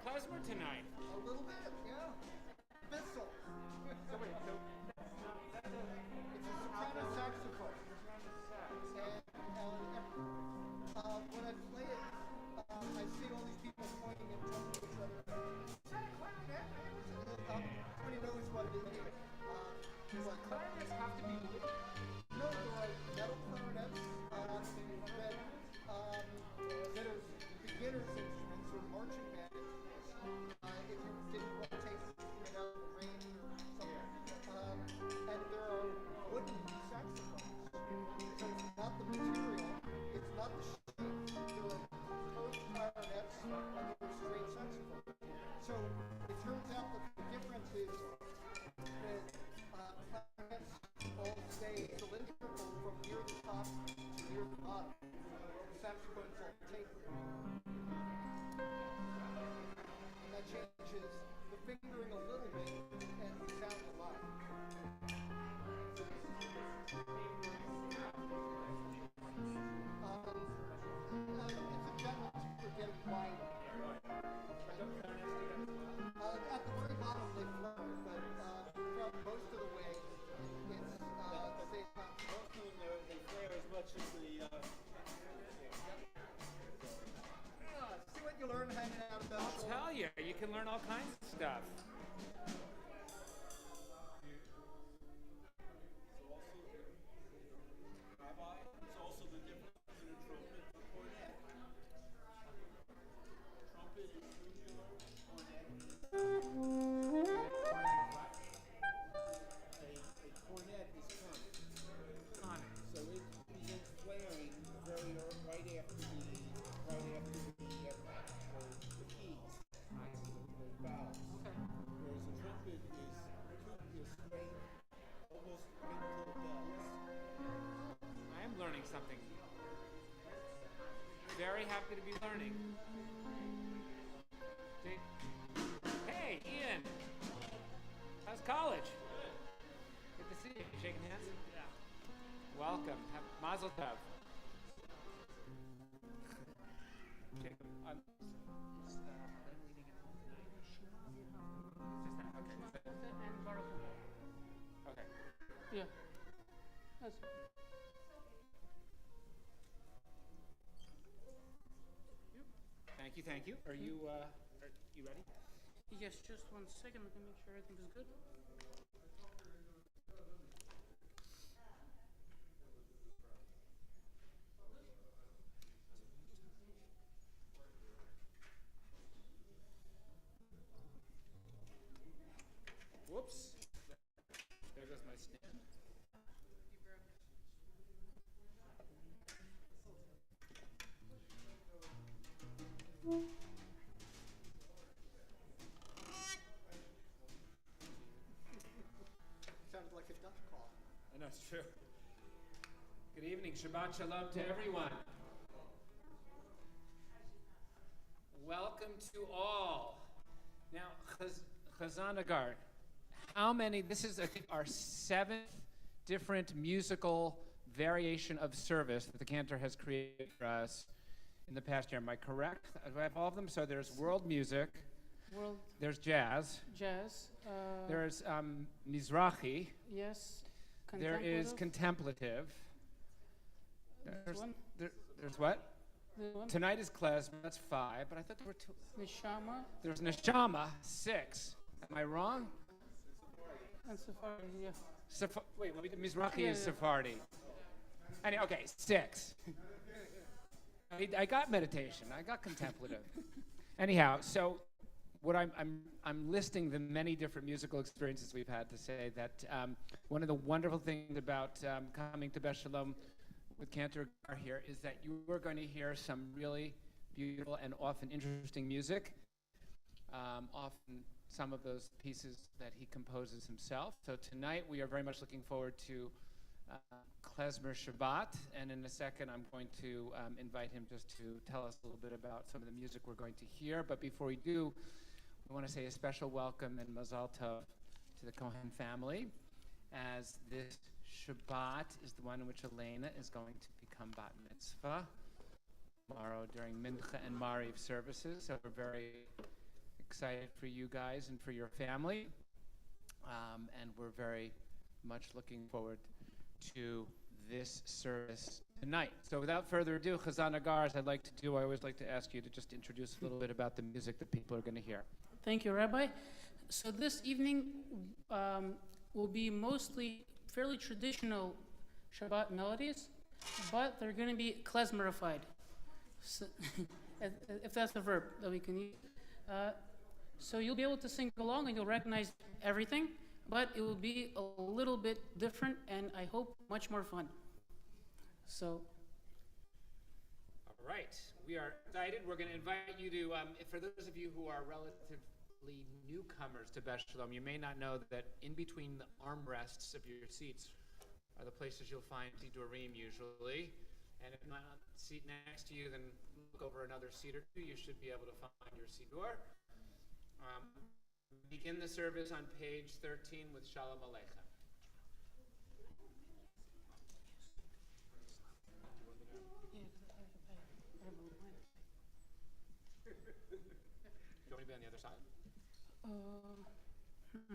Klezmer tonight. A little bit, yeah. Bissell. So wait, so It's a soprano saxophone. And when I play it, I see all these people pointing and telling me each other. Is that a clarinet? Nobody knows what it is. does clarinets have to be wood? No, there are metal clarinets that are beginner's instruments or marching band instruments. If you didn't want to take an instrument out in the rain or something. And there are wooden saxophones. So it's not the material, it's not the shape. There are curved clarinets and there are straight saxophones. So it turns out that the difference is that clarinets all stay cylindrical from near the top to near the bottom. The saxophones all taper. And that changes the fingering a little bit and the sound a lot. It's a general for getting wider. At the very bottom they flare, but throughout most of the way it's stays hot. Most of them they flare as much as the. See what you learn hanging out about. I'll tell you, you can learn all kinds of stuff. Rabbi, it's also the difference between a trumpet and a cornet. Trumpet is tubular, cornet is a cornet is conic. So it begins flaring right after the keys, the valves. Okay. Whereas a trumpet is straight, almost into the bells. I am learning something. Very happy to be learning. Hey, Ian. How's college? Good to see you. You shaking hands? Yeah. Welcome. Mazel tov. Jacob, I'm leading it tonight. Okay. Yeah. That's Thank you. Are you ready? Yes, just 1 second. Let me make sure everything is good. Whoops. There goes my stand. Sounded like a Dutch call. I know, it's true. Good evening. Shabbat Shalom to everyone. Welcome to all. Now, Chazan Agar, how many, this is I think our 7th different musical variation of service that the Cantor has created for us in the past year. Am I correct? Do I have all of them? So there's world music, there's jazz, there's Mizrahi, Yes. there is contemplative. There's what? Tonight is Klezmer, that's 5, but I thought there were 2. Neshama There's Neshama, 6. Am I wrong? and Sephardi, yeah. Wait, Mizrahi is Sephardi. Anyway, okay, 6. I got meditation. I got contemplative. Anyhow, so what I'm listing the many different musical experiences we've had to say that one of the wonderful things about coming to Beth Shalom with Cantor here is that you are going to hear some really beautiful and often interesting music. Often some of those pieces that he composes himself. So tonight we are very much looking forward to Klezmer Shabbat, and in a second I'm going to invite him just to tell us a little bit about some of the music we're going to hear. But before we do, we want to say a special welcome and mazal tov to the Cohen family, as this Shabbat is the one in which Elena is going to become bat mitzvah tomorrow during Mincha and Mariv services. So we're very excited for you guys and for your family. And we're very much looking forward to this service tonight. So without further ado, Chazan Agar, as I always like to ask you to just introduce a little bit about the music that people are going to hear. Thank you, Rabbi. So this evening will be mostly fairly traditional Shabbat melodies, but they're going to be klezmerified, so, if that's the verb that we can use. So you'll be able to sing along and you'll recognize everything, but it will be a little bit different and I hope much more fun. So. All right, we are excited. We're going to invite you to, for those of you who are relatively newcomers to Beth Shalom, you may not know that in between the armrests of your seats are the places you'll find Sidurim usually. And if not on the seat next to you, then look over another seat or two. You should be able to find your Sidur. Begin the service on page 13 with Shalom Aleichem. Do you want me to be on the other side? Sorry, so.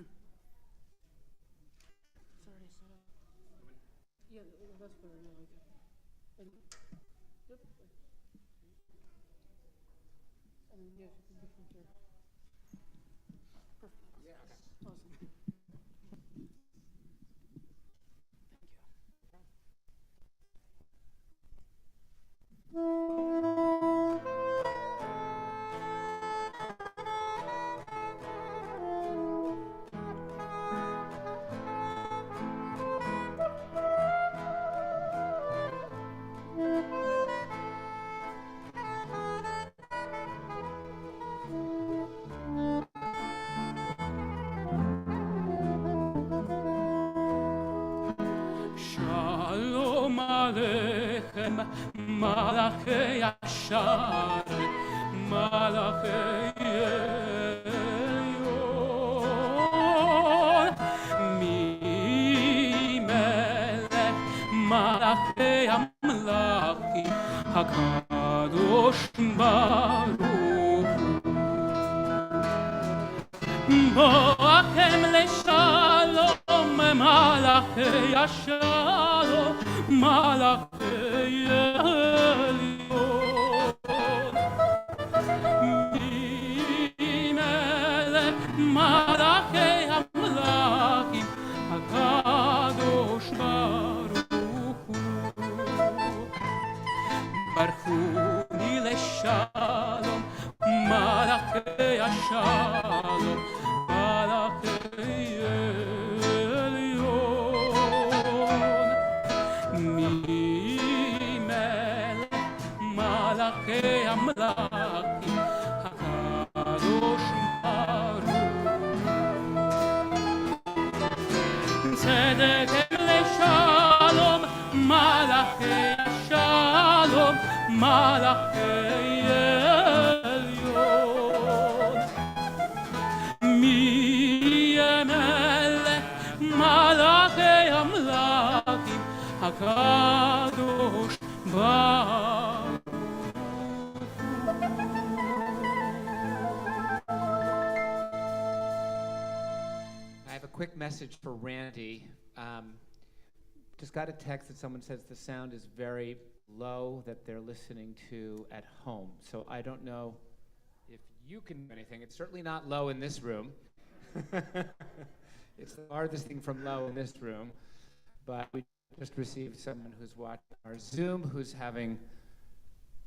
Yeah, that's better. Yeah, okay. Yep. And then, yeah, you can be from here. Perfect. Yeah, okay. Awesome. Thank you. Shalom Aleichem, Malachei Ashar, Malachei Elyon, Mimelech, Malachei Amlachim, HaKadosh Baruch Hu. Boachem leShalom, Malachei Ashalom, Malachei Elyon, Mimelech Malachei Amlachim, HaKadosh Baruch Hu. Barchuni leShalom, Malachei Ashalom, Malachei Elyon, Mimelech Malachei Amlachim, HaKadosh Baruch Hu. Tzedek leShalom, Malachei Shalom, Malachei Elyon, Mimelech Malachei Amlachim, HaKadosh Baruch I have a quick message for Randy. Just got a text that someone says the sound is very low that they're listening to at home. So I don't know if you can do anything. It's certainly not low in this room. It's the farthest thing from low in this room. But we just received someone who's watching our Zoom who's having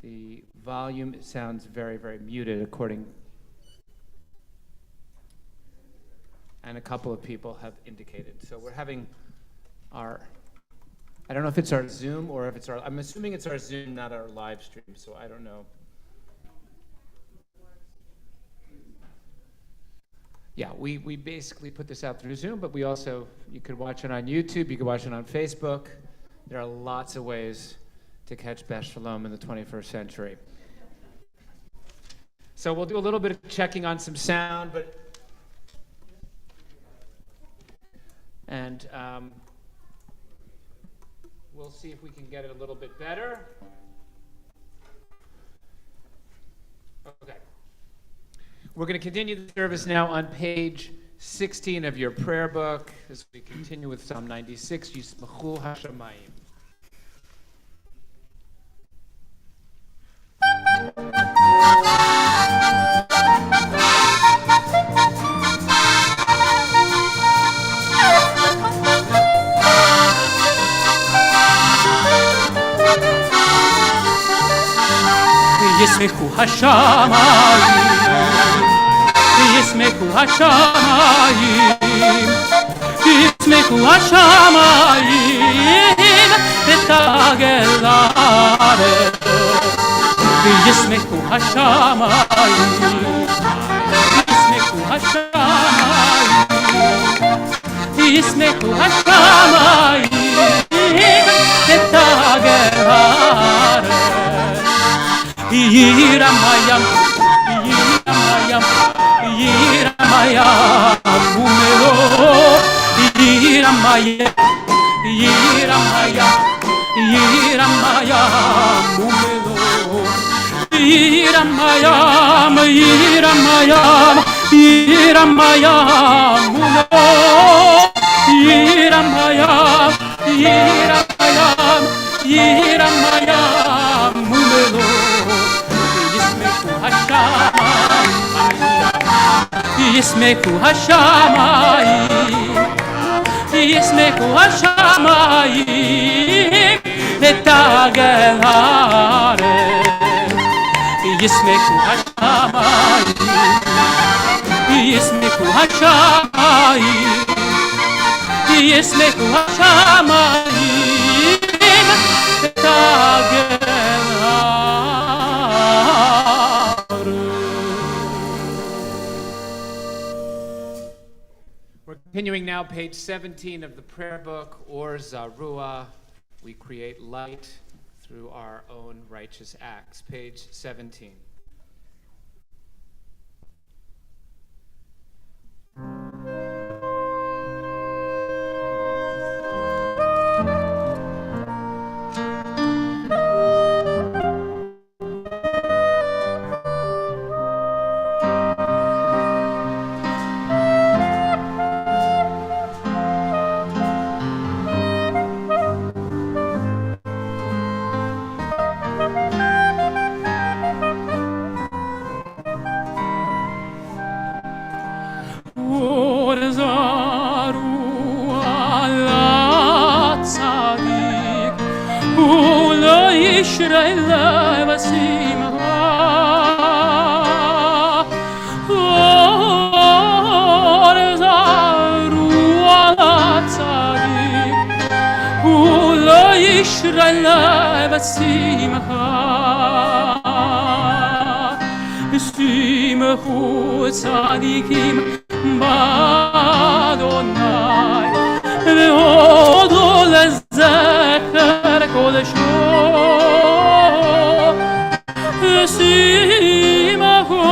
the volume. It sounds very, very muted according. And a couple of people have indicated. So we're having our, I don't know if it's our Zoom or if it's our, I'm assuming it's our Zoom, not our live stream, so I don't know. Yeah, we basically put this out through Zoom, but we also, you could watch it on YouTube, you could watch it on Facebook. There are lots of ways to catch Beth Shalom in the 21st century. So we'll do a little bit of checking on some sound, and we'll see if we can get it a little bit better. Okay. We're going to continue the service now on page 16 of your prayer book as we continue with Psalm 96, Yismachu Hashamayim. ישמחו השמיים, ישמחו השמיים, ישמחו השמיים, ותגל הארץ. ישמחו השמיים, ישמחו השמיים, ישמחו השמיים, ותגל הארץ. Yiramayam, Yiramayam, Yiramayam, Umelo, Yiramayam, Yiramayam, Yiramayam, Umelo, Yiramayam, Yiramayam, Yiramayam, Umelo, Yiramayam, Yiramayam, Yiramayam, Umelo. ישמחו השמיים, ישמחו השמיים, ותגל הארץ. ישמחו השמיים, ישמחו השמיים, ישמחו השמיים, ותגל Continuing now, page 17 of the prayer book, Or Zarua, we create light through our own righteous acts. Page 17. ישמחו צדיקים באדוני והודו לזכר קודשו. ישמחו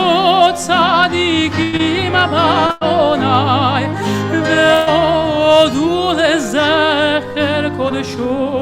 צדיקים באדוני והודו לזכר קודשו.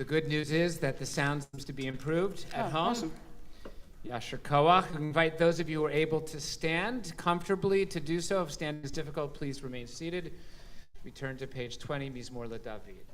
The good news is that the sound seems to be improved at home. Awesome. Yasher Koach. I invite those of you who are able to stand comfortably to do so. If standing is difficult, please remain seated. We turn to page 20, Mizmor LeDavid.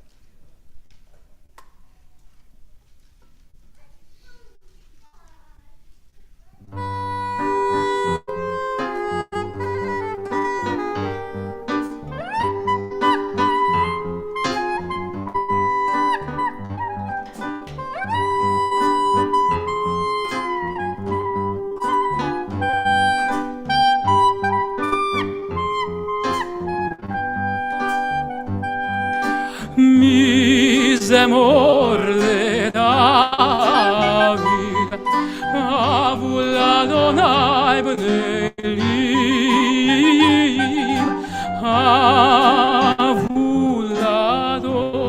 בני אהבו לאדוני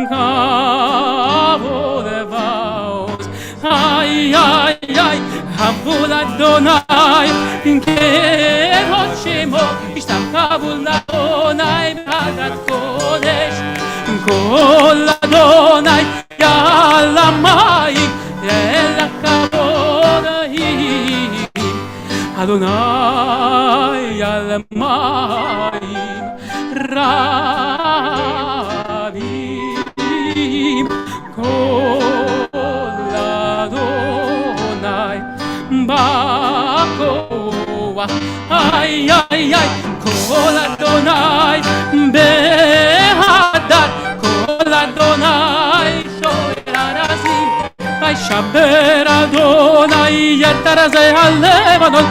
כבוד ועוז איי איי איי אהבו לאדוני כבוד שמו השתחוו לאדוני בחרדת קודש כל אדוני יעל המים אל הכבוד אדוני על המים רבים כל אדוני בכוח איי איי איי כל אדוני בהדר כל אדוני שואל ארזים וישבר אדוני את ארזי הלבנון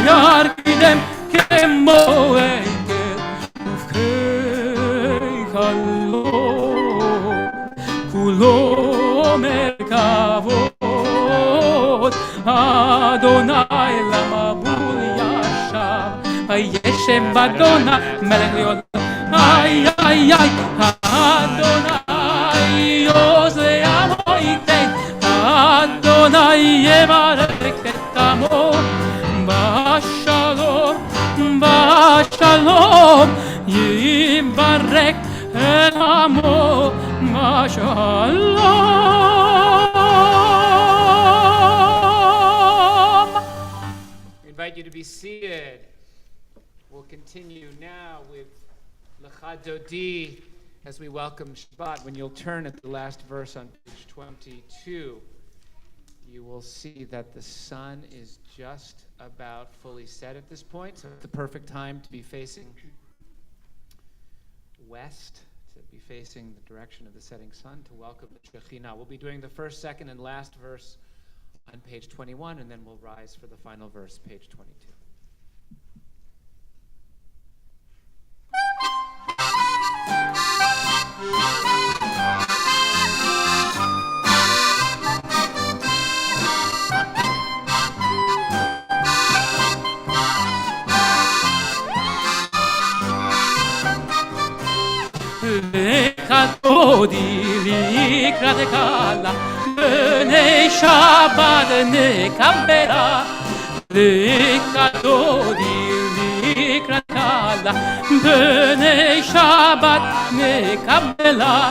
וירקידם כמו עקב ובקי חלום כולו מרכבות אדוני למבול ישב וישב אדוני מלך להיות איי איי איי אדוני עוז לעמו ייתן אדוני יברך את עמו בשלום בשלום יברך את עמו בשלום. We invite you to be seated. We'll continue now with Lecha Dodi as we welcome Shabbat. When you'll turn at the last verse on page 22, you will see that the sun is just about fully set at this point, so it's the perfect time to be facing west, to be facing the direction of the setting sun, to welcome the Shekhinah. We'll be doing the first, second, and last verse on page 21, and then we'll rise for the final verse, page 22. דודי לקראת קלה בני שבת נקבלה לקראת דודי לקראת קלה בני שבת נקבלה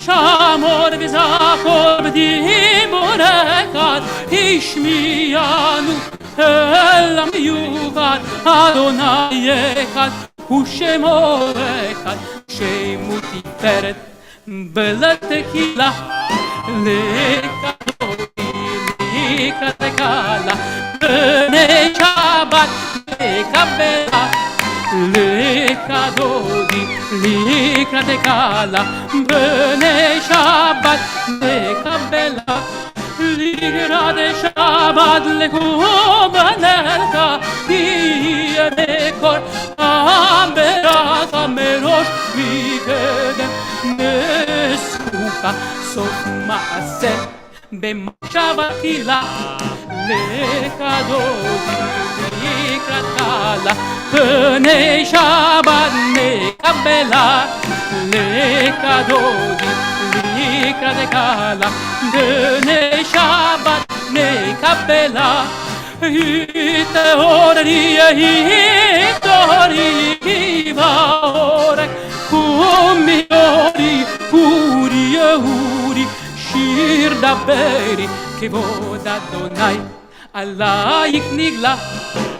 שמור וזכור בדיבור אחד השמיענו אל המיוחד אדוני אחד ושמו אחד שמו תפארת ולתהילה לקדודי לקראת קלה בני שבת נקבלה לקדודי לקראת קלה בני שבת נקבלה לקראת שבת לקורבנך תהיה בקור ברכה מראש מקדם נסוכה סוף מעשה במחשבה תחילה לקדודי לקראת קלה בני שבת נקבלה לקדודי לקראת קלה בני שבת נקבלה התעוררי בעורק קומי אורי אורי אורי שיר דברי כבוד אדוני עלייך נגלה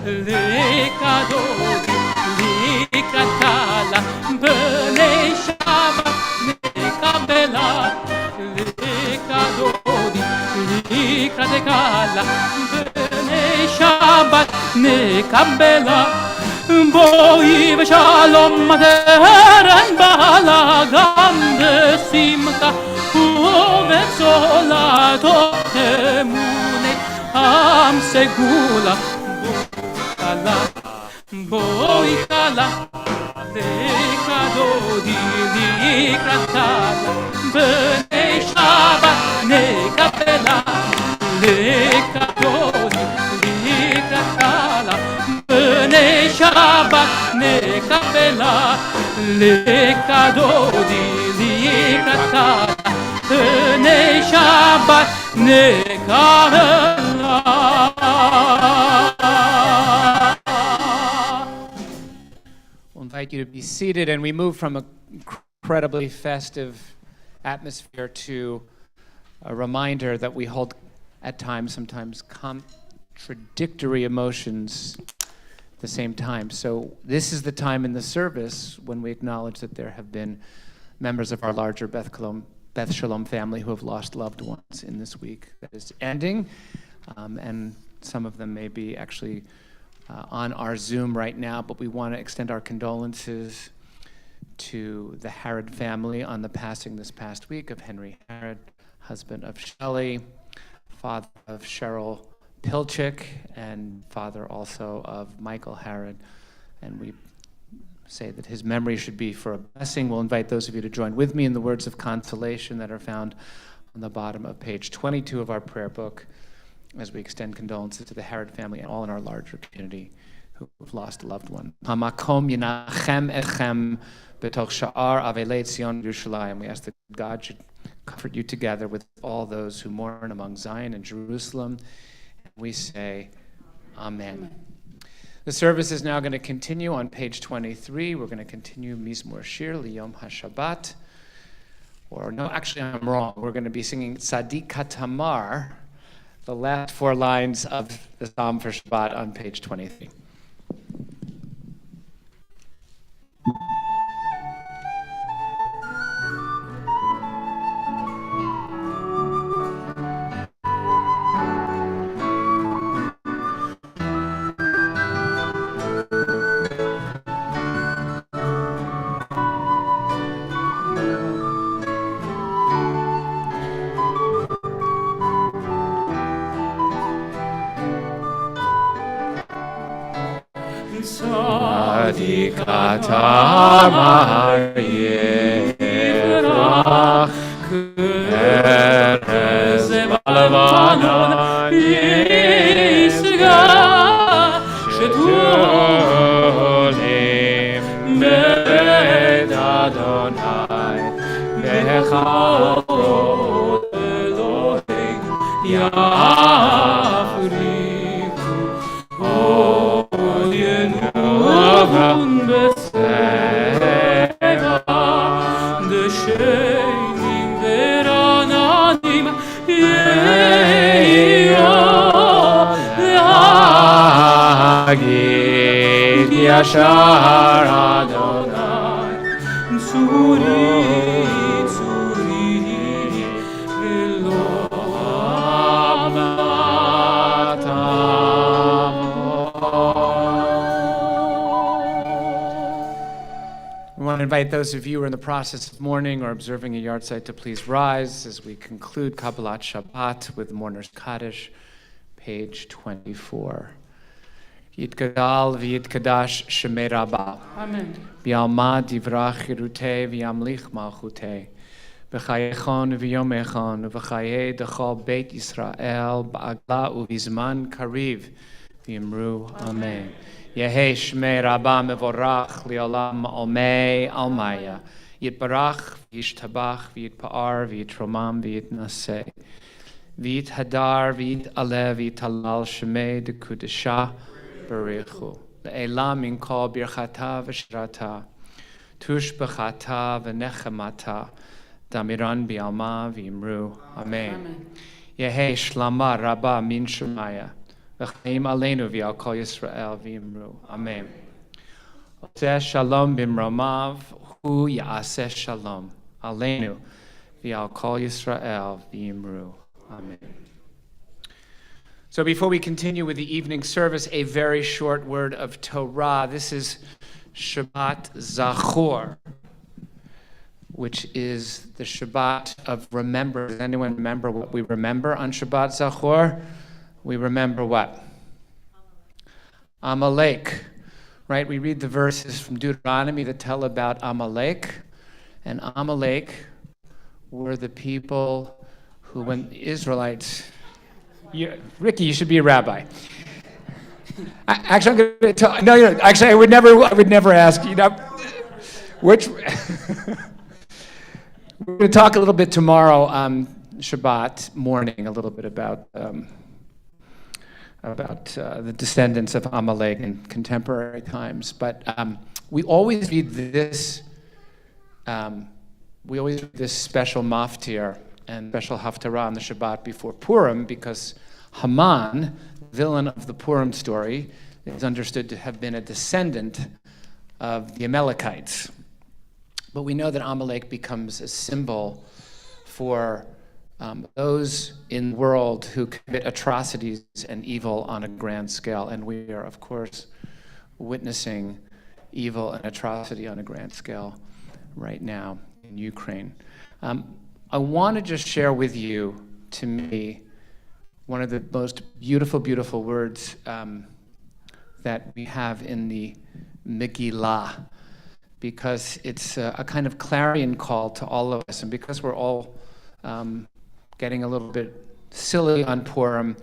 לקדודי לקראת קלה בני שבת נקבלה לקדודי לקראת קלה בני שבת נקבלה בואי ושלום מתרן בעלה גם בשמחה ובצולתו אמוני עם סגולה בואי קלה לקדודי לקראת קלה בני שבת נקבלה לקדודי לה לקדודי לקראתה פני שבת נקרא. We'll invite you to be seated, and we move from an incredibly festive atmosphere to a reminder that we hold at times, sometimes contradictory emotions at the same time. So this is the time in the service when we acknowledge that there have been members of our larger Beth Sholom family who have lost loved ones in this week that is ending, and some of them may be actually on our Zoom right now, but we want to extend our condolences to the Harrod family on the passing this past week of Henry Harrod, husband of Shelley, father of Cheryl Pilchick, and father also of Michael Harrod. And we say that his memory should be for a blessing. We'll invite those of you to join with me in the words of consolation that are found on the bottom of page 22 of our prayer book, as we extend condolences to the Harrod family and all in our larger community who have lost a loved one. Hamakom yinachem echem b'toch sha'ar avelei Tzion Yerushalayim. We ask that God should comfort you together with all those who mourn among Zion and Jerusalem. And we say, Amen. The service is now going to continue on page 23. We're going to continue Mizmor Shir Liyom HaShabbat. Or no, actually I'm wrong. We're going to be singing Tzadik Katamar, the last 4 lines of the Psalm for Shabbat on page 23. Tzadik Katamar Yefrach Erez Balavanon Yisga Shetulim Beit Adonai Bechorot Elohim Yafriku Od Beseva de Shenim Verananim Yeyo Leagid Yashar Adonai Tzuri Tzuri Velo We want to invite those of you who are in the process of mourning or observing a yard site to please rise as we conclude Kabbalat Shabbat with Mourner's Kaddish, page 24. Yitgadal v'yitkadash shemei Rabba. Amen. V'yalma divrach chirutei v'yamlich malchutei. V'chayechon v'yomechon v'chayei dechol Beit Yisrael ba'agla u'vizman kariv v'yimru Amen. Yehei Shmei Rabba Mevorach Liolam Omei Almaya Yitbarach V'yishtabach V'yitpa'ar V'yitromam V'yitnaseh V'yithadar V'yit'aleh V'yitalal Shmei Dekudesha Barichu Le'elam Min Kol Birchata V'shirata Tush B'chata V'nechemata Damiran B'yalma V'yimru Amen. Yehei Shlama Rabba Min Shemaya V'chaim aleinu v'al kol Yisrael v'yimru. Amen. Oseh shalom b'mromav hu ya'aseh shalom aleinu v'al kol Yisrael v'yimru. Amen. So before we continue with the evening service, a very short word of Torah. This is Shabbat Zachor, which is the Shabbat of remember. Does anyone remember what we remember on Shabbat Zachor? We remember what? Amalek, right? We read the verses from Deuteronomy that tell about Amalek. And Amalek were the people who, when the Israelites... Ricky, you should be a rabbi. Actually, I'm going to tell... No, actually, I would never ask. Which we're going to talk a little bit tomorrow, Shabbat morning, a little bit about the descendants of Amalek in contemporary times. But we always read this. We always read this special maftir and special haftarah on the Shabbat before Purim because Haman, villain of the Purim story, is understood to have been a descendant of the Amalekites. But we know that Amalek becomes a symbol for those in the world who commit atrocities and evil on a grand scale. And we are, of course, witnessing evil and atrocity on a grand scale right now in Ukraine. I want to just share with you, to me, one of the most beautiful, beautiful words that we have in the Megillah, because it's a kind of clarion call to all of us. And because we're all getting a little bit silly on Purim,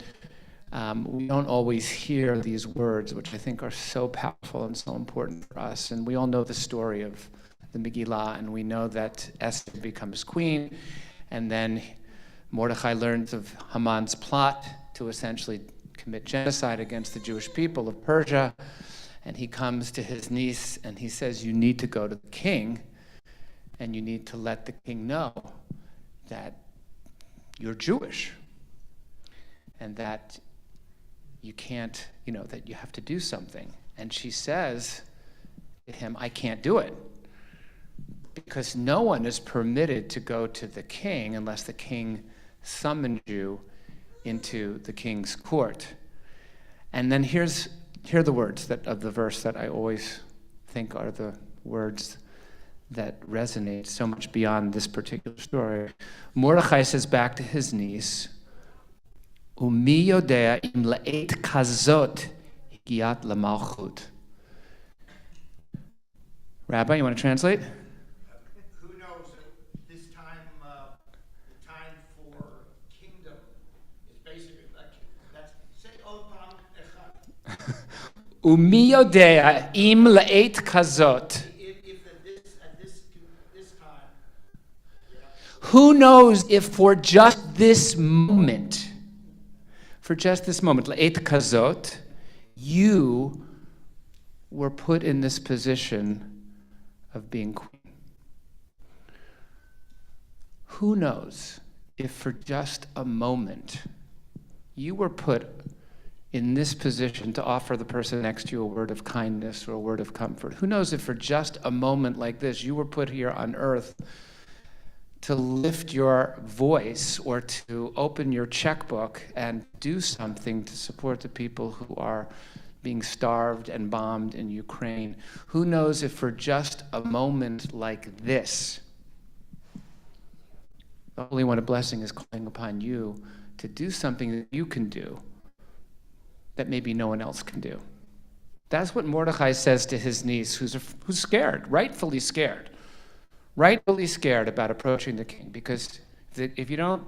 we don't always hear these words, which I think are so powerful and so important for us. And we all know the story of the Megillah, and we know that Esther becomes queen, and then Mordechai learns of Haman's plot to essentially commit genocide against the Jewish people of Persia. And he comes to his niece and he says, you need to go to the king and you need to let the king know that you're Jewish and that you can't, that you have to do something. And she says to him, I can't do it because no one is permitted to go to the king unless the king summoned you into the king's court. And then here are the words of the verse that I always think are the words that resonate so much beyond this particular story. Mordechai says back to his niece, Umi yodea im la'et kazot higiat lamalchut. Rabbi, you want to translate? Who knows at this time, the time for kingdom is basically like, that's, say, Opam Echad. Umi yodea im la'et kazot. If at this time, yeah. Who knows if for just this moment, la'et kazot, you were put in this position of being queen. Who knows if for just a moment you were put in this position to offer the person next to you a word of kindness or a word of comfort? Who knows if for just a moment like this you were put here on earth to lift your voice or to open your checkbook and do something to support the people who are being starved and bombed in Ukraine? Who knows if for just a moment like this, the Holy One of Blessing is calling upon you to do something that you can do that maybe no one else can do. That's what Mordechai says to his niece, who's scared, rightfully scared about approaching the king, because if you're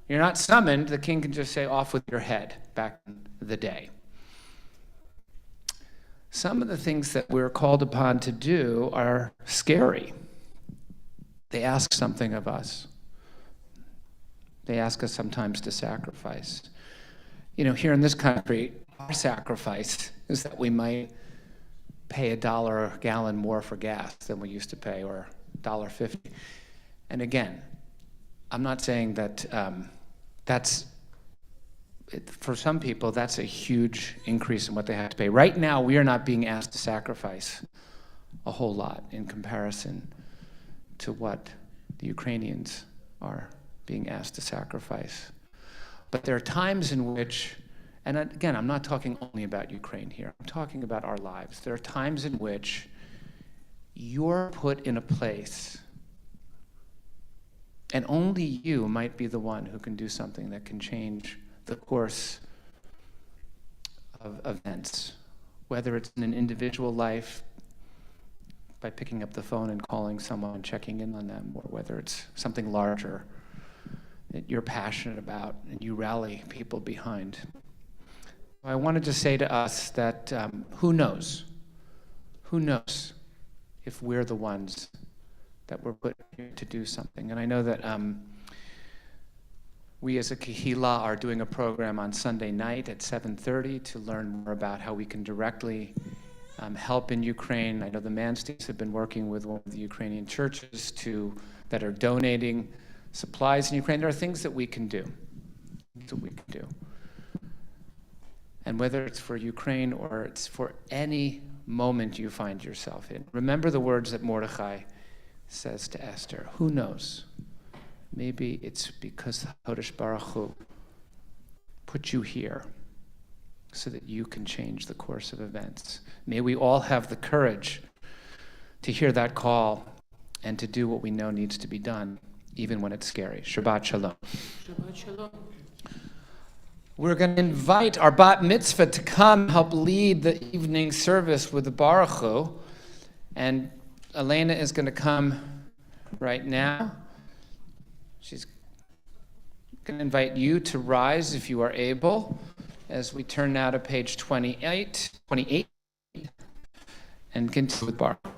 not summoned, the king can just say, off with your head, back in the day. Some of the things that we're called upon to do are scary. They ask something of us. They ask us sometimes to sacrifice. Here in this country, our sacrifice is that we might pay $1 a gallon more for gas than we used to pay, or $1.50. And again, I'm not saying that for some people, that's a huge increase in what they have to pay. Right now, we are not being asked to sacrifice a whole lot in comparison to what the Ukrainians are being asked to sacrifice. But there are times in which, and again, I'm not talking only about Ukraine here, I'm talking about our lives. There are times in which you're put in a place, and only you might be the one who can do something that can change the course of events, whether it's in an individual life by picking up the phone and calling someone and checking in on them, or whether it's something larger that you're passionate about and you rally people behind. I wanted to say to us that who knows if we're the ones that were put here to do something. And I know that we as a Kehillah are doing a program on Sunday night at 7:30 to learn more about how we can directly help in Ukraine. I know the Mansteins have been working with one of the Ukrainian churches that are donating supplies in Ukraine. There are things that we can do. And whether it's for Ukraine or it's for any moment you find yourself in, remember the words that Mordechai says to Esther. Who knows? Maybe it's because Hodesh Baruch Hu put you here so that you can change the course of events. May we all have the courage to hear that call and to do what we know needs to be done, even when it's scary. Shabbat Shalom. Shabbat Shalom. We're going to invite our bat mitzvah to come help lead the evening service with the Baruch Hu. And Elena is going to come right now. She's going to invite you to rise if you are able, as we turn now to page 28 and continue with Baruch Hu.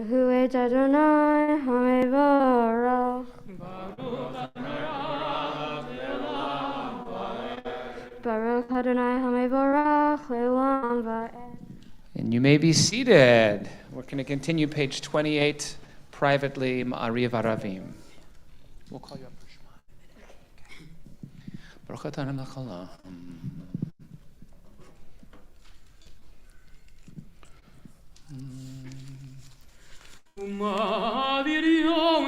Hu et Adonai HaMevorach. Baruch Adonai HaMevorach Le'olam Va'ed. And you may be seated. We're going to continue page 28 privately, Ma'ariv Aravim. We'll call you up for Shema. Baruch Adonai Melech Haolam. ומעביר יום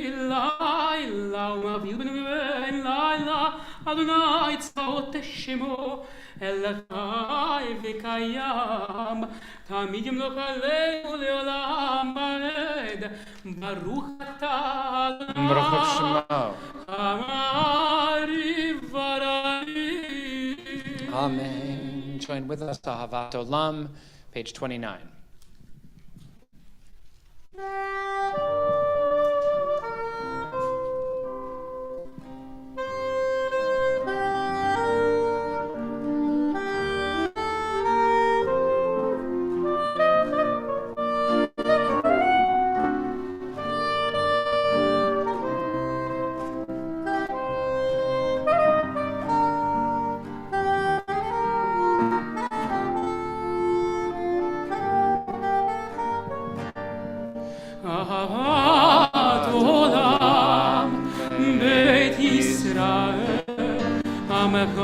ולילה, ומעביר בן ולילה, אדוני צבאות שמו, אל חי וקיים, תמיד ימלוך עלינו לעולם ועד, ברוך אתה אדוני, Baruch Shema. המעריב הרעים. Amen. Join with us, Ahavat Olam, page 29. אהבת עולם, בית ישראל, עמך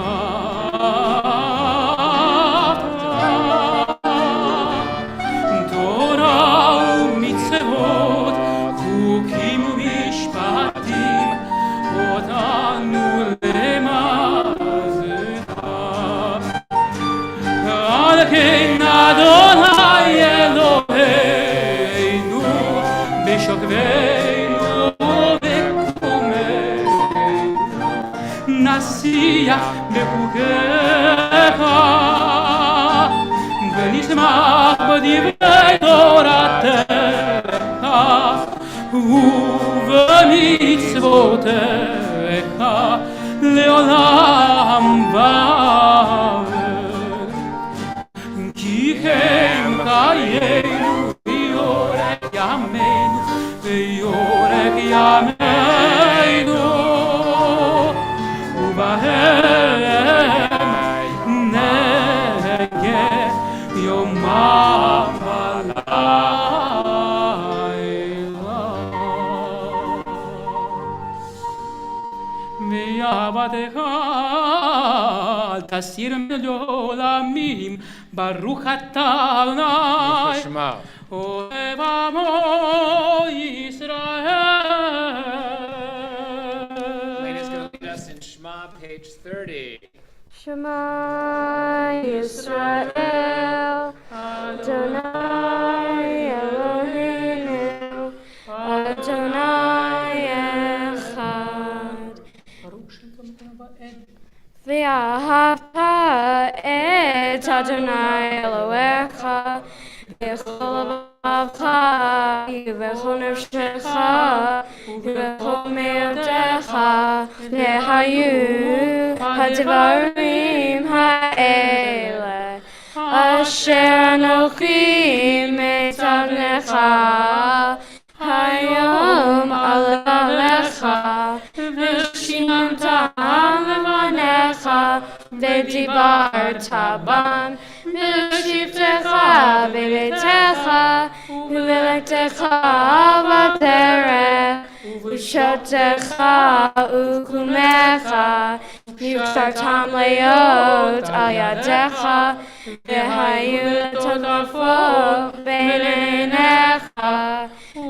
תורה ומצוות, חוקים ומשפטים, אותנו למעשך. על כן אדוני אלוהינו, בשוכבנו ובקומנו, נשיח בחוקיך, ונשמח בדברי תורתך, ובמצוותיך לעולם ועד. כי הם חיינו ויורק ימינו, ויורק ימינו, ובהם נגה יומם ולילה. ועבדך אל תסיר מעולמים, ברוך אתה אדוני, Shema. אוהב עמו Elena's going ישראל. to lead us in Shema, page 30. Shema Yisrael, Adonai Eloheinu, Adonai Echad. ואהבת את אדוני אלוהיך בכל לבבך ובכל נפשך ובכל מאודך והיו הדברים האלה אשר אנוכי מצווך היום עליך ושיננתם לבניך ודיברת בם בשבתך בביתך ובלכתך בדרך ושותך וקומך וקצרתם להיות על ידיך והיו לטובות בין עיניך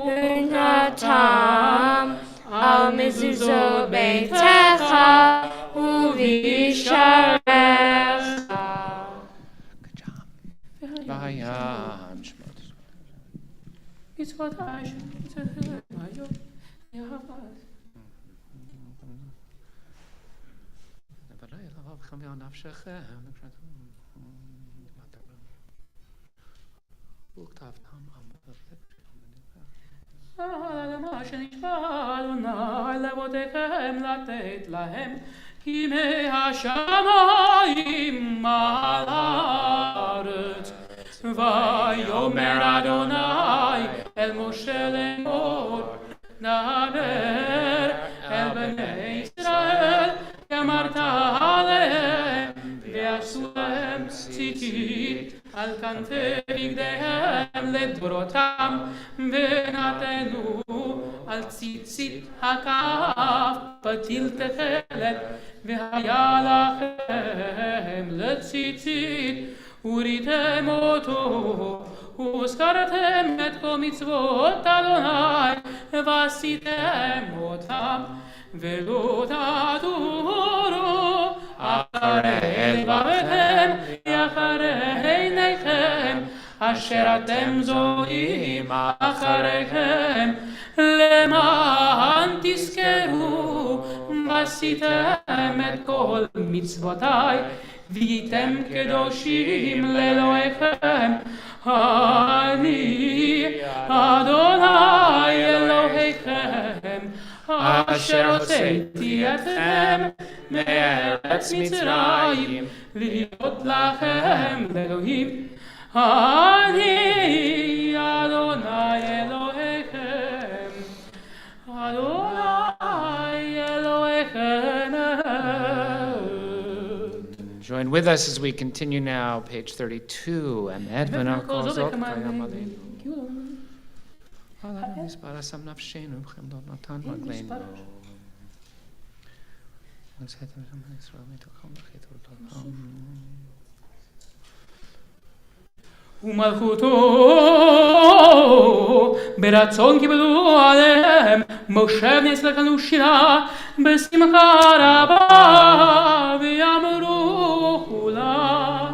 ונתם על מזוזות ביתך ובישעריך. Vayam Shmot. מה שנשבע אדוני לאבותיכם לתת להם כי מהשמיים על הארץ. ויאמר אדוני אל משה לאמור דבר אל בני ישראל אמרת עליהם ועשו להם ציצית על כנפי בגדיהם לדורותם ונתנו על ציצית הכף פתיל תכלת והיה לכם לציצית וריתם אותו וזכרתם את כל מצוות אדוני ועשיתם אותם ולא תדורו אחרי לבבכם אחרי עיניכם אשר אתם זועים אחריכם למען תזכרו ועשיתם את כל מצוותיי והייתם קדושים לאלוהיכם אני אדוני אלוהיכם אשר הוצאתי אתכם מארץ מצרים להיות לכם לאלוהים אני אדוני אלוהיכם אדוני אלוהיכם. Join with us as we continue now, page 32. Emet v'nachol kayam aleinu. Ha'adam misbar asam nafshenu v'chemdot natan magleinu. V'nsetem v'chem ha'Yisrael mitokam v'chetor tolkam. ומלכותו ברצון קיבלו עליהם משה בני ישראל קנו שירה בשמחה רבה ויאמרו כולם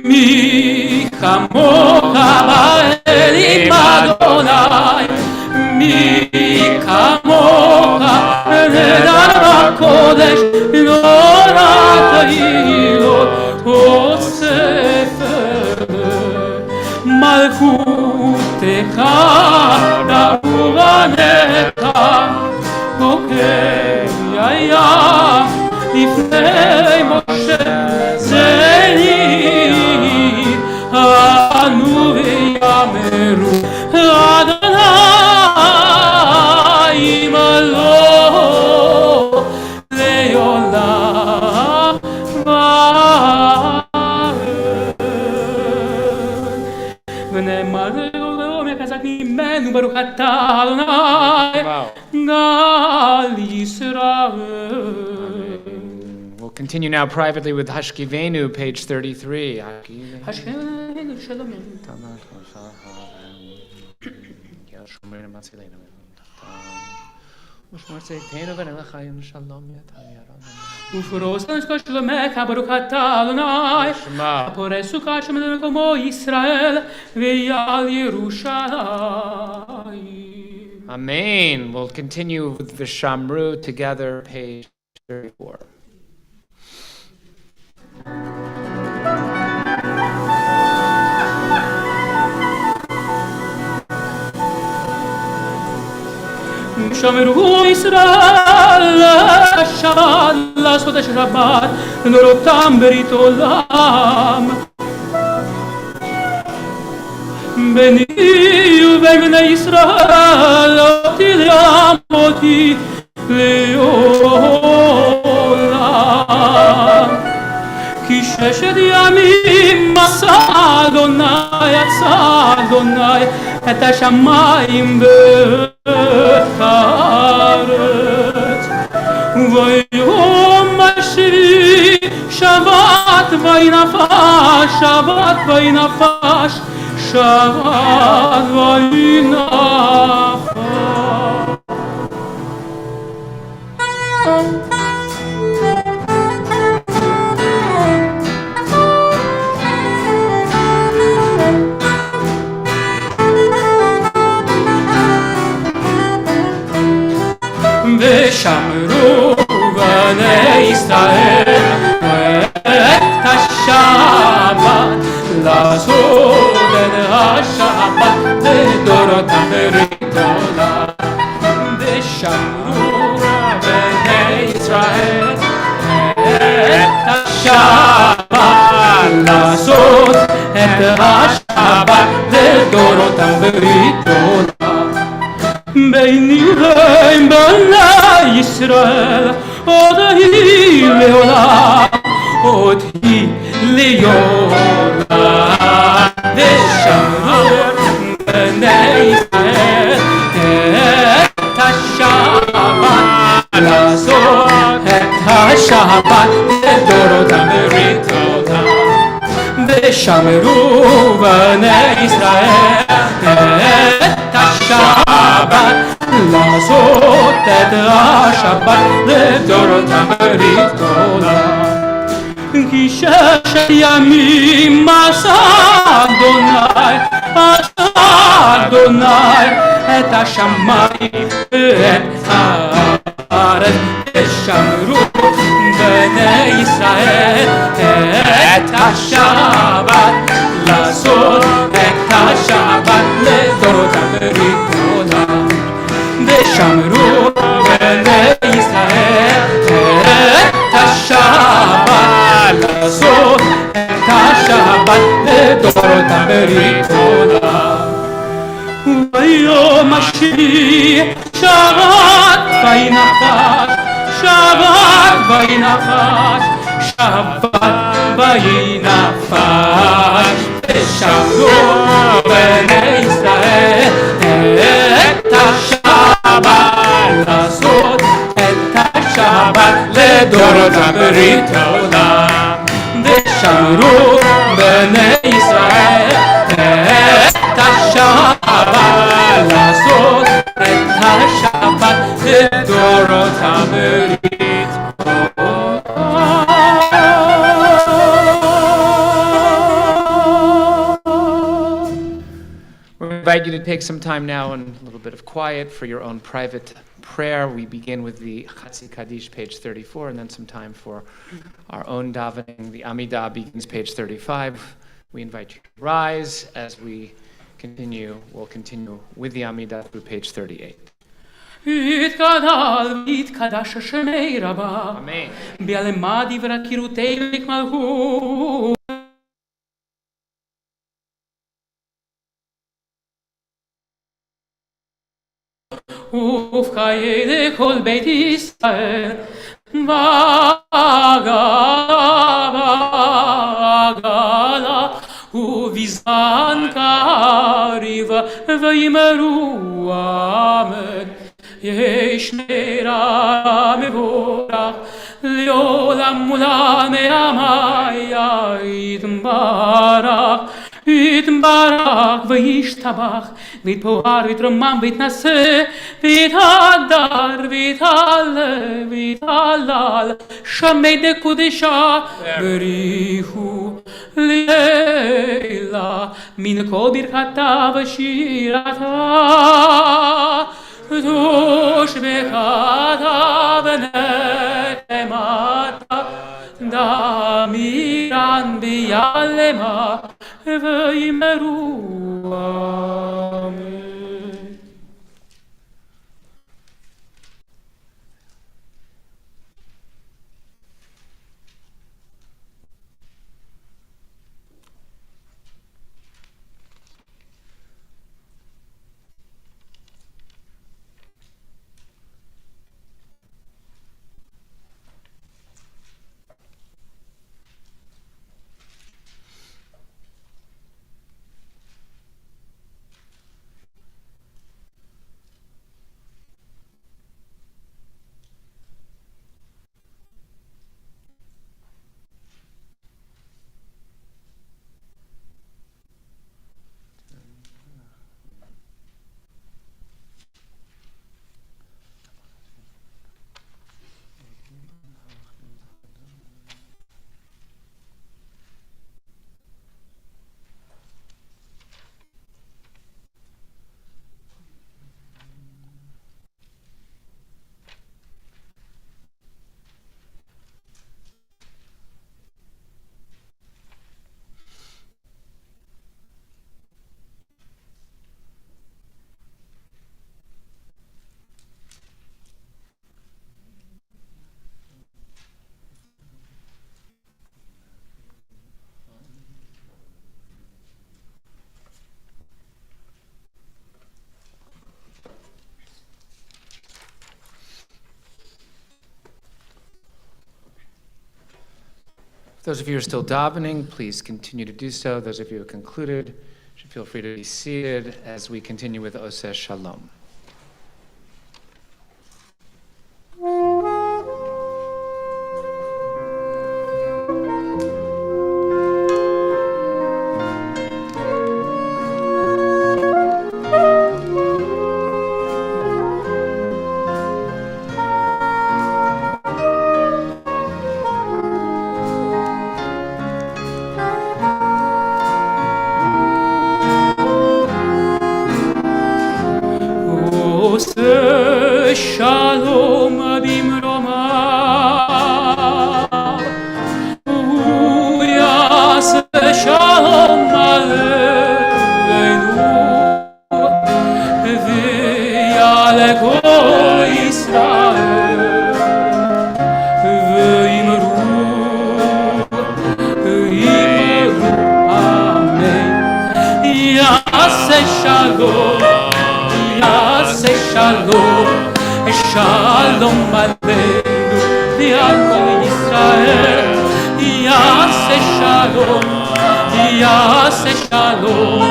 מי כמוך באלים אדוני מי כמוך נדר בקודש נורא תהילות אוסף מלכותך דרובנך אוקיי היה לפני משה זנים אנו ויאמרו אדוני מלוא לעולם ועד ונאמר לעולם חזק ממנו ברוך אתה אדוני גל ישראל. We'll continue now privately with Hashkivenu, page 33. השכם שלום ופרוס נשקה שלומך ברוך אתה אדוני הפורס סוכה שמלך כמו ישראל ויעל ירושלים Amen. We'll continue with the Shamru together, page 34. שמרו ישראל השבת לעשות השבת לראותם ברית עולם ביני ובין בני ישראל אותי לעמותי לעולם כי ששת ימים עשה אדוני את השמיים ואת הארץ וביום השביעי שבת וינפש שבת וינפש ושמרו בני ישראל את השבת לעשות את השבת לדורותם ברית עולם ושמרו בני ישראל את השבת לעשות את השבת לדורותם ברית עולם ביני ובין בני ישראל עוד היא לעולם עוד היא לעולם ושמרו בני ישראל את השבת לעשות את השבת לדורותם ברית עולם ושמרו בני ישראל את השבת לעשות את השבת לדורותם ברית עולם כי ששת ימים עשה אדוני את השמיים ואת הארץ ושמרו בני ישראל את השבת לעשות את השבת לדורותם ברית עולם ושמרו בני ישראל את השבת לעשות את השבת לדורותם ברית עולם וביום השביעי שבת וינפש שבת וינפש שבת וינפש ושמרו בני ישראל את השבת לעשות את השבת לדורותם ברית עולם ושמרו בני ישראל את השבת לעשות את השבת לדורותם ברית We invite you to take some time now and a little bit of quiet for your own private prayer. We begin with the Chatzi Kaddish, page 34, and then some time for our own davening. The Amidah begins page 35. We invite you to rise as we continue. We'll continue with the Amidah through page 38. יתגדל ויתקדש שמי רבה Amen. בעלמא דברי קירותי מלכות ובחיי לכל בית ישראל ועגלה ובזמן קריב ויאמרו אמן יש נראה מבורך לעולם עולם מעמיה יתברך יתברך וישתבח ויתפאר ויתרומם ויתנשא ויתהדר ויתהלל ויתהלל שמי דקודשה בריחו לילה מן כל ברכתה ושירתה תושבך ונקמתה דמירן ביעלמה ויאמרו אמן. Those of you who are still davening, please continue to do so. Those of you who have concluded should feel free to be seated as we continue with Oseh Shalom. Shalom bimroma Uyas shalom aleinu V'yale kol Yisrael V'yimru amen Yaseh shalom Yaseh shalom Shalom aleinu v'al kol Yisrael Yaseh shalom Yaseh shalom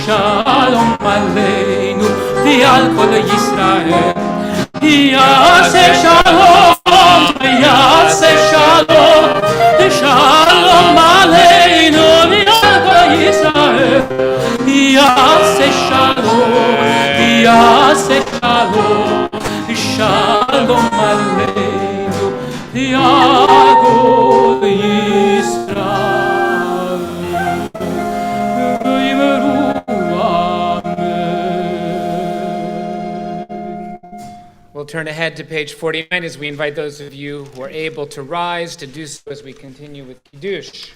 Shalom aleinu v'al kol Yisrael Yaseh shalom Yaseh shalom Shalom aleinu v'al kol Yisrael Yaseh shalom Yaseh shalom Shalom aleinu v'al Yisrael v'yimeru amen. We'll turn ahead to page 49 as we invite those of you who are able to rise to do so as we continue with Kiddush.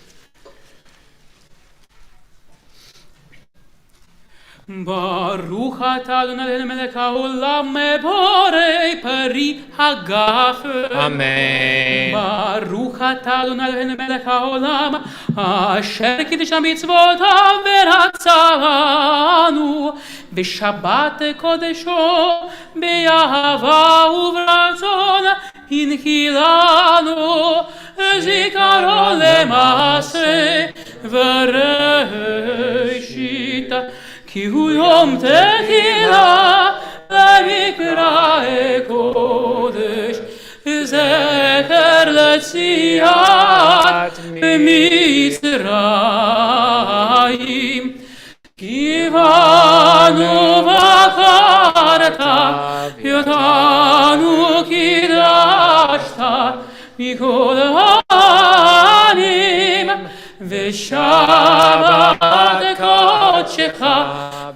Baruch atah Adonai melech haolam borei peri hagafer. Amen. Baruch atah Adonai melech haolam asher kiddush hamitzvotav v'ratzanu b'shabbat kodesho b'yahava u'v'ratzon hinkilanu zikaro lema'aseh v'reishit כי הוא יום תחילה למקרא קודש זכר ליציאת מצרים כי בנו בחרת אותנו קידשת מכל העמים ושבת קודשך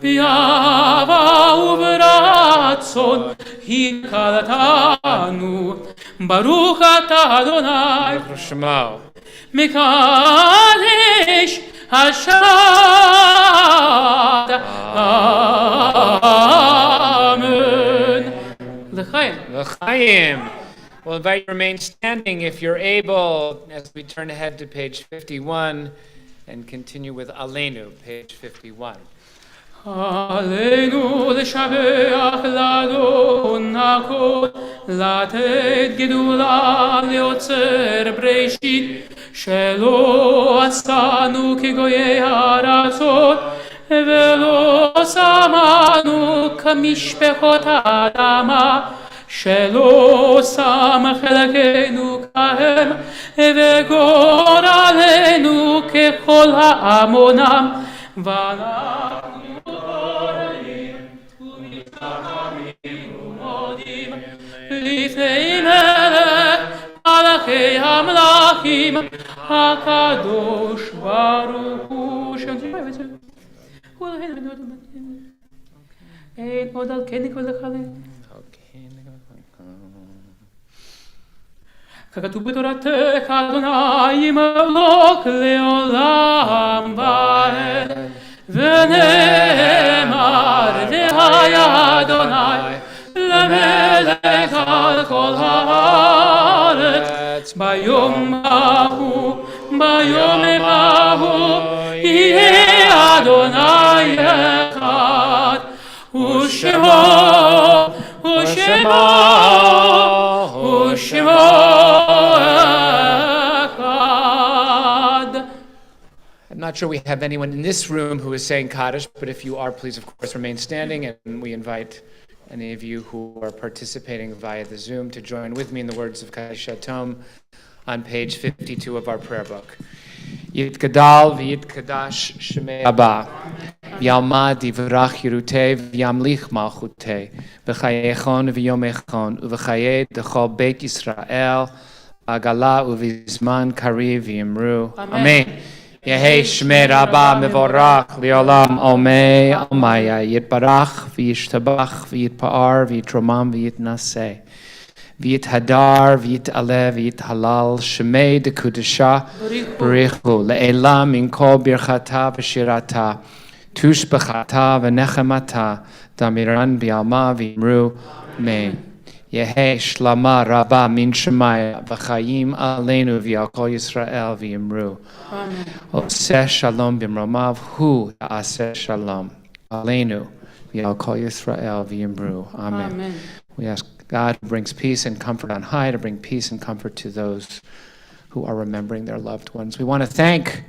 באהבה וברצון הקלטנו. ברוך אתה אדוני Shemo. מקדש השבת. Amen. L'chaim. L'chaim. We'll invite you to remain standing if you're able as we turn ahead to page 51 and continue with Aleinu, page 51. עלינו לשבח לאדון הכל, לתת גדולה ליוצר בראשית, שלא עשנו כגויי הארצות, ולא שמנו כמשפחות האדמה, שלא שם חלקנו כהם, וגורלנו ככל העמונם, ואנחנו קוראים ומשתחווים ומודים לפני מלך מלכי המלכים הקדוש ברוך הוא. אין עוד על כן נקרא לחלל. ככתוב בתורתך אדוני מלוך לעולם ועד, ונאמר והיה אדוני למלך על כל הארץ. ביום ההוא יהיה אדוני אחד, ושמו I'm not sure we have anyone in this room who is saying Kaddish, but if you are, please, of course, remain standing, and we invite any of you who are participating via the Zoom to join with me in the words of Kaddish Hatom on page 52 of our prayer book. Yitgadal v'yitkadash shemei Abba, v'yalmad yivrach Yerutei v'yamlich malchutei, v'chayechon v'yomechon, uv'chayei d'chol Beit Yisrael, agala uv'izman kariv v'yimru. Amen. Yehei shmei Rabba mevorach li'olam omei almaya, yitbarach v'yishtabach v'yitpa'ar v'yitromam v'yitnaseh. V'yit hadar, v'yit aleh, v'yit halal, shemei de kudesha, barichu, le'elam min kol birchata v'shirata, tush b'chata v'nechemata, damiran b'yalma v'imru, amen. Yehei shlama rabba min shemaya, v'chayim aleinu v'yal kol Yisrael v'imru. Oseh shalom b'mromav, hu ya'aseh shalom, aleinu v'yal kol Yisrael v'imru, amen. We ask God, who brings peace and comfort on high, to bring peace and comfort to those who are remembering their loved ones. We want to thank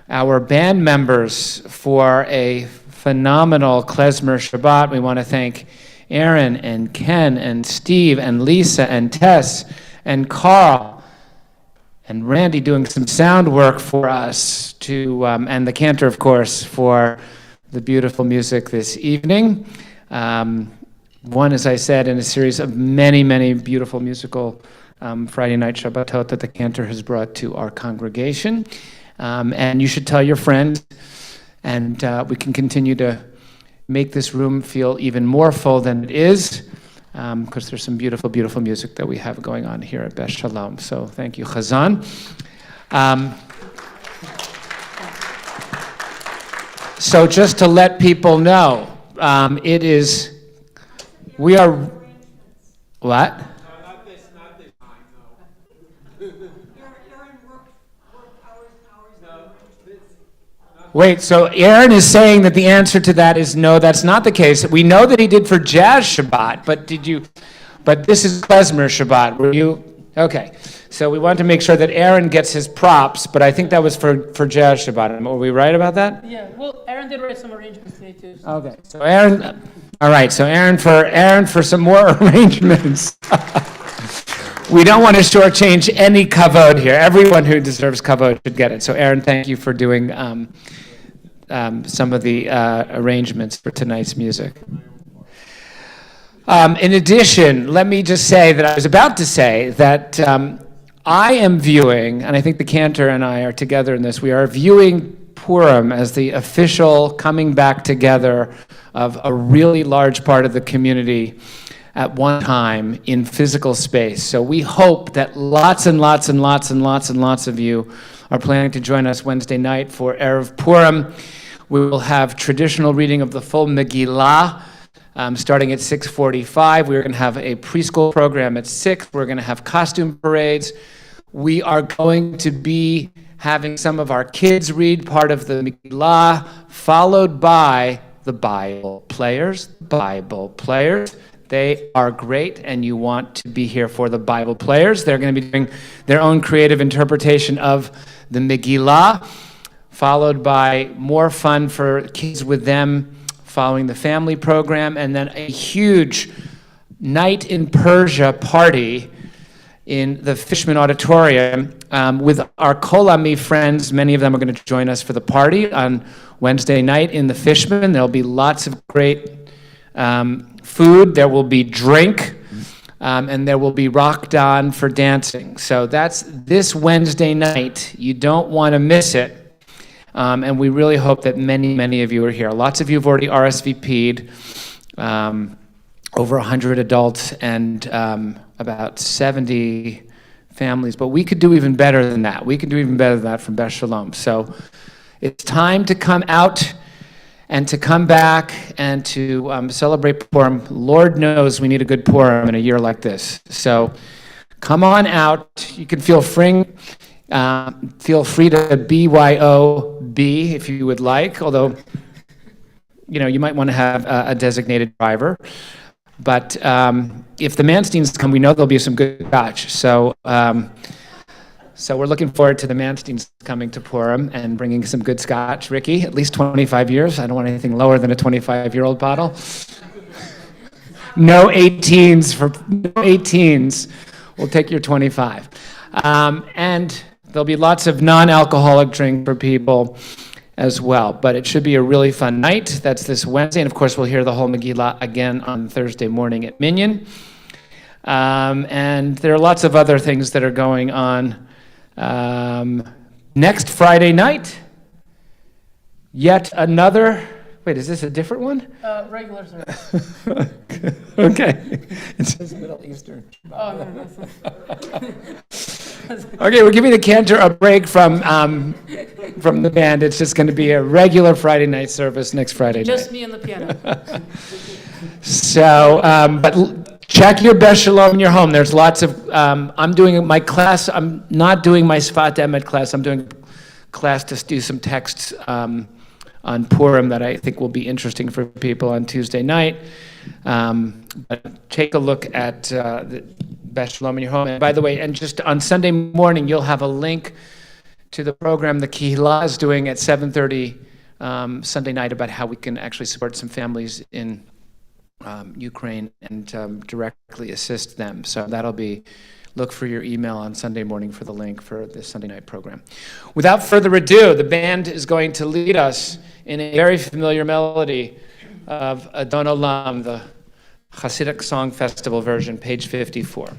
our band members for a phenomenal Klezmer Shabbat. We want to thank Aaron and Ken and Steve and Lisa and Tess and Carl and Randy doing some sound work for us, and the Cantor, of course, for the beautiful music this evening. One, as I said, in a series of many, many beautiful musical Friday night Shabbatot that the Cantor has brought to our congregation. And you should tell your friends, and we can continue to make this room feel even more full than it is, because there's some beautiful, beautiful music that we have going on here at Beth Shalom. So thank you, Chazan. So just to let people know, it is... We are, what? Not this time, no. Wait, so Aaron is saying that the answer to that is no, that's not the case. We know that he did for Jazz Shabbat, but this is Klezmer Shabbat. Were you? Okay. So we want to make sure that Aaron gets his props, but I think that was for Jazz Shabbat. Were we right about that? Yeah, well, Aaron did write some arrangements today too. So. Okay. So Aaron, all right, so Aaron for some more arrangements. We don't want to shortchange any kavod here. Everyone who deserves kavod should get it. So Aaron, thank you for doing some of the arrangements for tonight's music. In addition, let me just say that I was about to say that I am viewing, and I think the Cantor and I are together in this, we are viewing Purim as the official coming back together of a really large part of the community at one time in physical space. So we hope that lots and lots and lots and lots and lots of you are planning to join us Wednesday night for Erev Purim. We will have traditional reading of the full Megillah starting at 6:45. We're going to have a preschool program at 6. We're going to have costume parades. We are going to be having some of our kids read part of the Megillah, followed by the Bible players. Bible players. They are great, and you want to be here for the Bible players. They're going to be doing their own creative interpretation of the Megillah, followed by more fun for kids with them following the family program, and then a huge night in Persia party in the Fishman Auditorium with our Kol Ami friends. Many of them are going to join us for the party on Wednesday night in the Fishman. There'll be lots of great food. There will be drink, and there will be rocked on for dancing. So that's this Wednesday night. You don't want to miss it. And we really hope that many, many of you are here. Lots of you have already RSVP'd, over 100 adults and about 70 families. But we could do even better than that. We could do even better than that from Beth Sholom. So it's time to come out and to come back and to celebrate Purim. Lord knows we need a good Purim in a year like this. So come on out. You can feel free to BYOB if you would like, although, you might want to have a designated driver. But if the Mansteins come, we know there'll be some good scotch. So we're looking forward to the Mansteins coming to Purim and bringing some good scotch. Ricky, at least 25 years. I don't want anything lower than a 25-year-old bottle. No 18s. We'll take your 25. And there'll be lots of non-alcoholic drink for people as well. But it should be a really fun night. That's this Wednesday. And, of course, we'll hear the whole Megillah again on Thursday morning at Minyan. And there are lots of other things that are going on. Next Friday night, yet another... Wait, is this a different one? Regular service. Okay. It says Middle Eastern. Oh, no. Okay, we're giving the Cantor a break from the band. It's just going to be a regular Friday night service next Friday night. Just me and the piano. So, but check your Beth Shalom in your home. There's lots of, I'm doing my class, I'm not doing my Sfat Emet class, I'm doing class to do some texts on Purim that I think will be interesting for people on Tuesday night. But take a look at the Beth Shalom in your home. And by the way, and just on Sunday morning, you'll have a link to the program the Kihila is doing at 7:30 Sunday night about how we can actually support some families in Ukraine and directly assist them. So that'll be, look for your email on Sunday morning for the link for this Sunday night program. Without further ado, the band is going to lead us in a very familiar melody of Adon Olam, the Hasidic Song Festival version, page 54.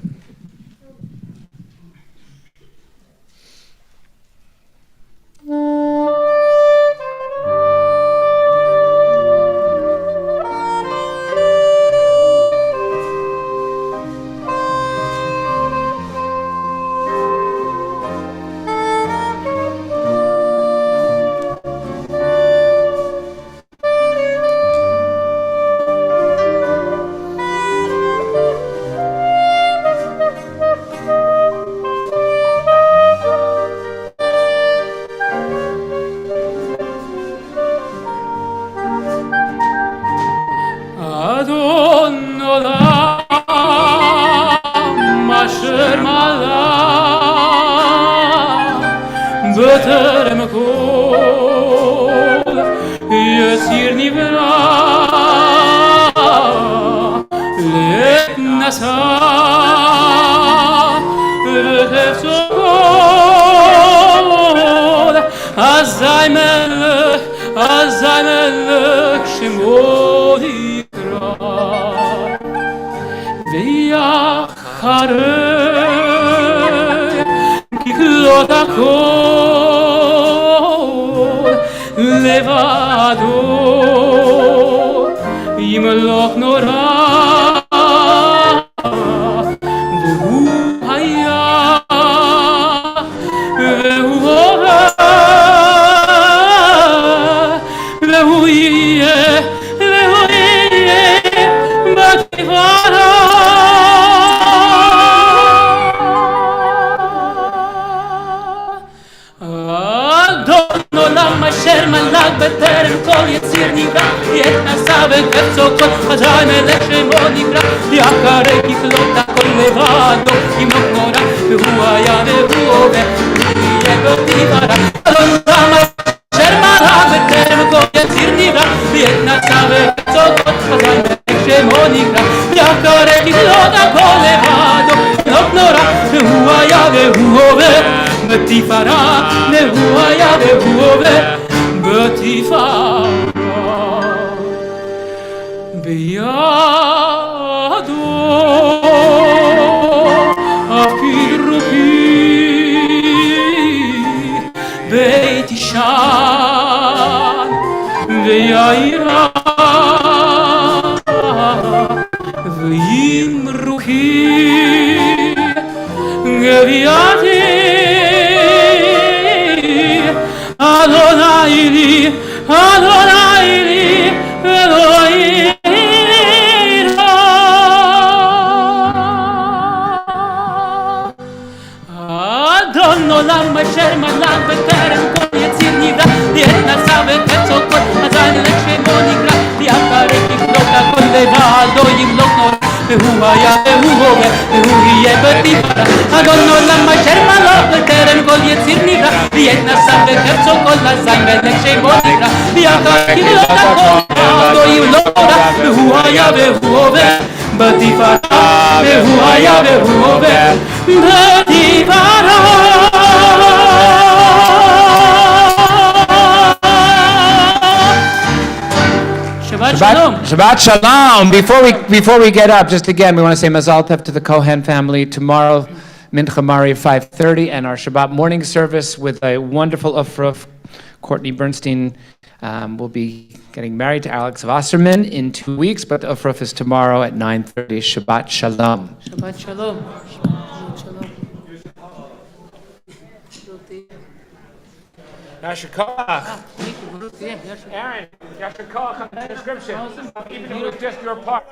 ימלוך הכל לבדו, ימלוך נורא, והוא היה, והוא הורה, והוא יהיה, והוא יהיה בתפארה. אדון עולם אשר מלך בטרם כל יציר נברא, יתנסה וקפצו כל חזאי מלך שמו נברא, יחרי ככלות הכל לבדו, ימלוך נורא, והוא היה והוא הווה, יהיה בתפארה. אדון עולם אשר מלך בטרם כל יציר נברא, יתנסה וקפצו כל חזאי מלך שמו נברא, יחרי ככלות הכל לבדו, ימלוך נורא, והוא היה והוא הווה, בתפארה, והוא היה והוא הווה, בתפארה. בידו הפרוקי, בית ישן ויעירה, וימרוקי גביעתי, אדוני לי, אדוני לי, אלוהי יראה. אדון עולם אשר מלך בטרם כל יציר נברא, יתנסה וקפצו כל חזאי מלך שמו נקרא, יחרי ככלות הכל לבדו, ימלוך נורא, והוא היה והוא הווה, והוא יהיה בתפארה. אדון עולם אשר מלך בטרם כל יציר נברא, ויתנסה וקפצו כל חזאי מלך שמו נקרא, יחרי ככלות הכל לבדו, ימלוך נורא, והוא היה והוא הווה, בתפארה, והוא היה והוא הווה, בתפארה. Shabbat Shalom. Shabbat Shalom. Before we get up, just again, we want to say Mazal Tov to the Kohen family. Tomorrow, Mincha Mari 5:30, and our Shabbat morning service with a wonderful Ufruf. Courtney Bernstein will be getting married to Alex Wasserman in 2 weeks, but the Ufruf is tomorrow at 9:30. Shabbat Shalom. Shabbat Shalom. Shabbat Shalom. Yasher Koach. Thank you, Baruch. Yeah, Aaron, Yasher Koach on the description. Even if it was just your part.